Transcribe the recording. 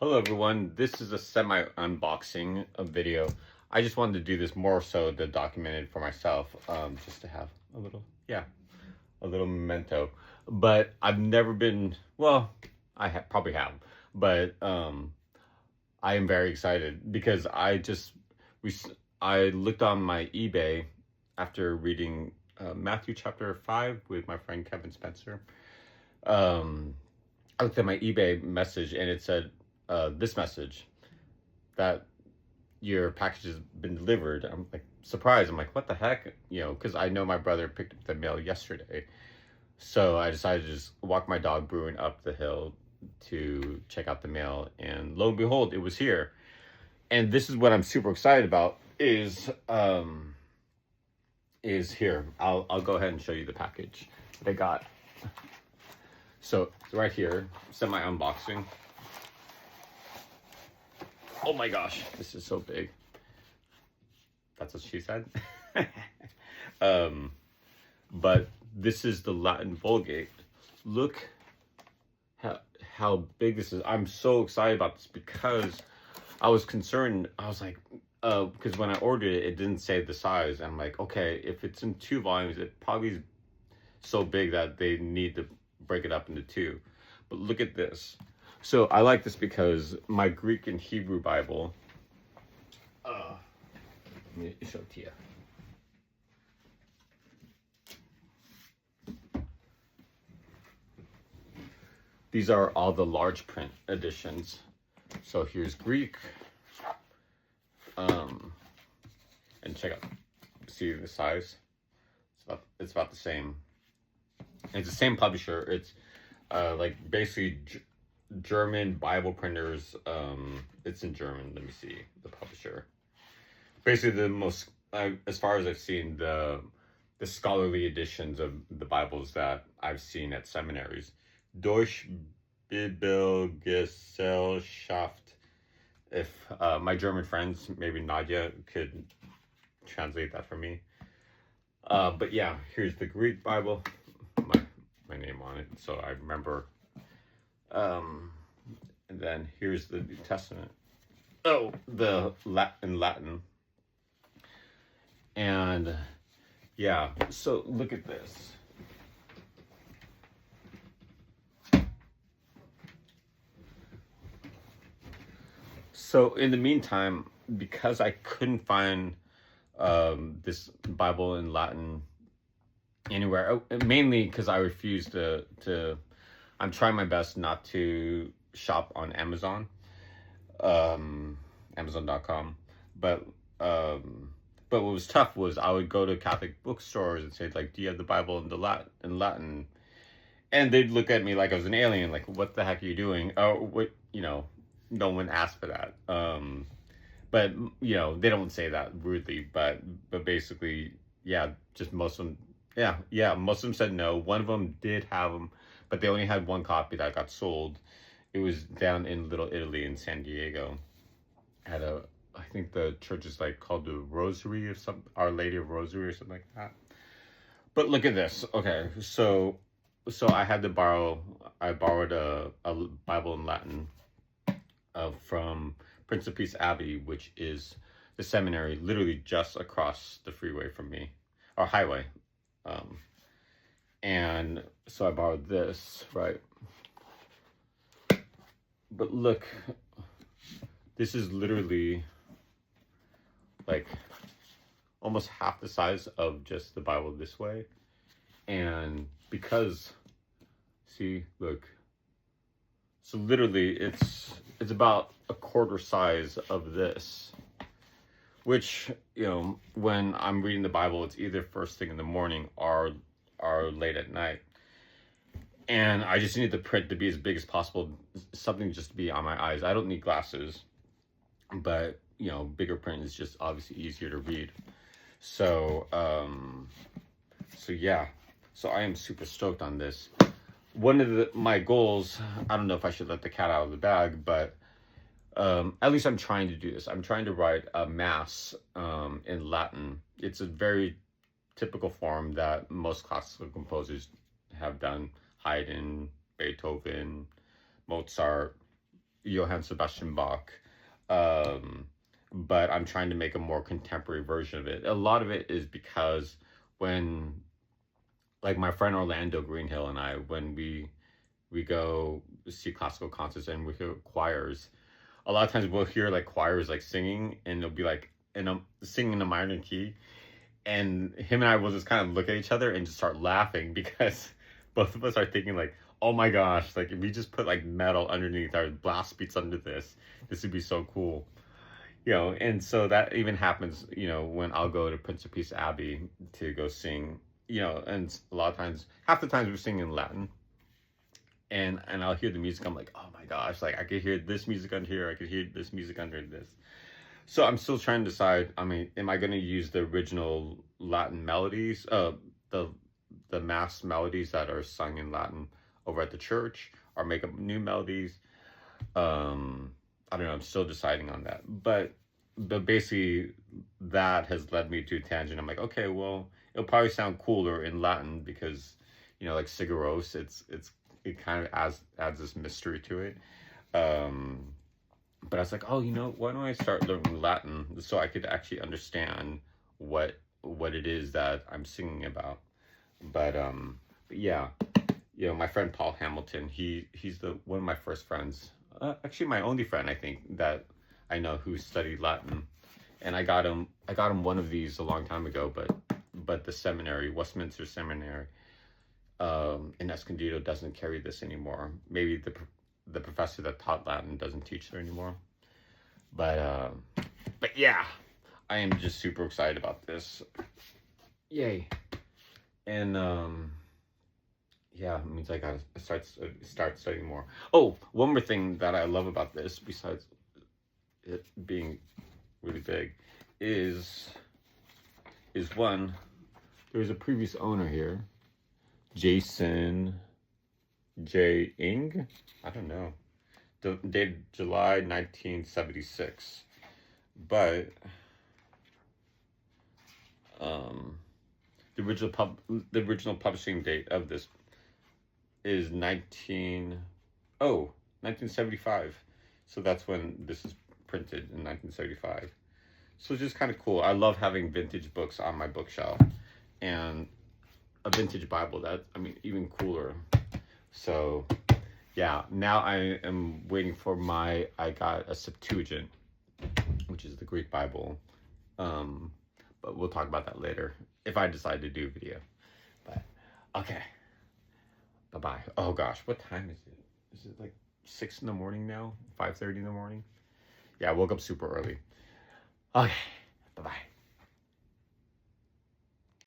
Hello everyone, this is a semi-unboxing video. I just wanted to do this more so to document it for myself, just to have a little memento. But I've never been, well, probably have, but I am very excited because I looked on my eBay after reading Matthew chapter 5 with my friend Kevin Spencer. I looked at my eBay message and it said, this message that your package has been delivered. I'm like surprised. I'm like, what the heck? Because I know my brother picked up the mail yesterday. So I decided to just walk my dog Bruin up the hill to check out the mail. And lo and behold, it was here. And this is what I'm super excited about is here. I'll go ahead and show you the package that I got. So right here, semi-unboxing. Oh my gosh, this is so big. That's what she said. But this is the Latin Vulgate. Look how big this is. I'm so excited about this because I was concerned. I was like, because when I ordered it, it didn't say the size. I'm like, okay, if it's in 2 volumes, it probably is so big that they need to break it up into 2. But look at this. So I like this because my Greek and Hebrew Bible, let me show it to you. These are all the large print editions. So here's Greek, and check out, see the size? It's about the same. It's the same publisher. It's like basically German Bible printers. It's in German. Let me see the publisher. Basically, the most, as far as I've seen, the scholarly editions of the Bibles that I've seen at seminaries. Deutsche Bibelgesellschaft. If my German friends, maybe Nadia, could translate that for me. But yeah, here's the Greek Bible. My name on it, so I remember. And then here's the New Testament. Oh, in Latin. And yeah, so look at this. So in the meantime, because I couldn't find this Bible in Latin anywhere, mainly because I refused to I'm trying my best not to shop on Amazon, Amazon.com. But what was tough was I would go to Catholic bookstores and say, like, do you have the Bible in Latin? And they'd look at me like I was an alien, like, what the heck are you doing? Oh, what, no one asked for that. But they don't say that rudely, but basically, yeah, just most of them, most of them said no. One of them did have them, but they only had 1 copy that got sold. It was down in Little Italy in San Diego. I think the church is like called the Rosary or something, Our Lady of Rosary or something like that. But look at this. Okay, so I borrowed a Bible in Latin from Prince of Peace Abbey, which is the seminary literally just across the freeway from me, or highway. And so I borrowed this, right? But look, this is literally like almost half the size of just the Bible this way. And because, see, look, so literally it's about a quarter size of this, which, when I'm reading the Bible, it's either first thing in the morning or late at night. And I just need the print to be as big as possible, something just to be on my eyes. I don't need glasses, but bigger print is just obviously easier to read. So yeah, so I am super stoked on this. One of my goals, I don't know if I should let the cat out of the bag, but at least I'm trying to do this. I'm trying to write a mass in Latin. It's a very typical form that most classical composers have done. Haydn, Beethoven, Mozart, Johann Sebastian Bach. Um, but I'm trying to make a more contemporary version of it. A lot of it is because when, like, my friend Orlando Greenhill and I, when we go see classical concerts and we hear choirs, a lot of times we'll hear like choirs like singing, and it'll be like singing in a minor key, and him and I will just kind of look at each other and just start laughing because both of us are thinking like, oh my gosh, like if we just put like metal underneath our blast beats under this would be so cool. And so that even happens, when I'll go to Prince of Peace Abbey to go sing, and a lot of times, half the times we're singing in Latin, and I'll hear the music, I'm like, oh my gosh, like I could hear this music under here, I could hear this music under this. So I'm still trying to decide, I mean, am I going to use the original Latin melodies, the mass melodies that are sung in Latin over at the church, or make up new melodies? I don't know, I'm still deciding on that. But basically that has led me to a tangent. I'm like, okay, well, it'll probably sound cooler in Latin because, like Sigaros, it kind of adds this mystery to it. But I was like, oh, why don't I start learning Latin so I could actually understand what it is that I'm singing about. But yeah, my friend Paul Hamilton, he's one of my first friends, actually my only friend, I think, that I know who studied Latin, and I got him one of these a long time ago, but the seminary, Westminster Seminary, in Escondido doesn't carry this anymore. Maybe the professor that taught Latin doesn't teach there anymore. But yeah, I am just super excited about this. Yay. And yeah, it means I gotta start studying more. Oh, one more thing that I love about this, besides it being really big, is one, there's a previous owner here, Jason J. Ing? I don't know. Dated July 1976. But the original publishing date of this is 1975. So that's when this is printed, in 1975. So it's just kind of cool. I love having vintage books on my bookshelf, and a vintage Bible, even cooler. So yeah, now I am waiting for I got a Septuagint, which is the Greek Bible. But we'll talk about that later if I decide to do a video. But okay, bye-bye. Oh gosh, what time is it? Is it like 6 in the morning now? 5:30 in the morning? Yeah, I woke up super early. Okay.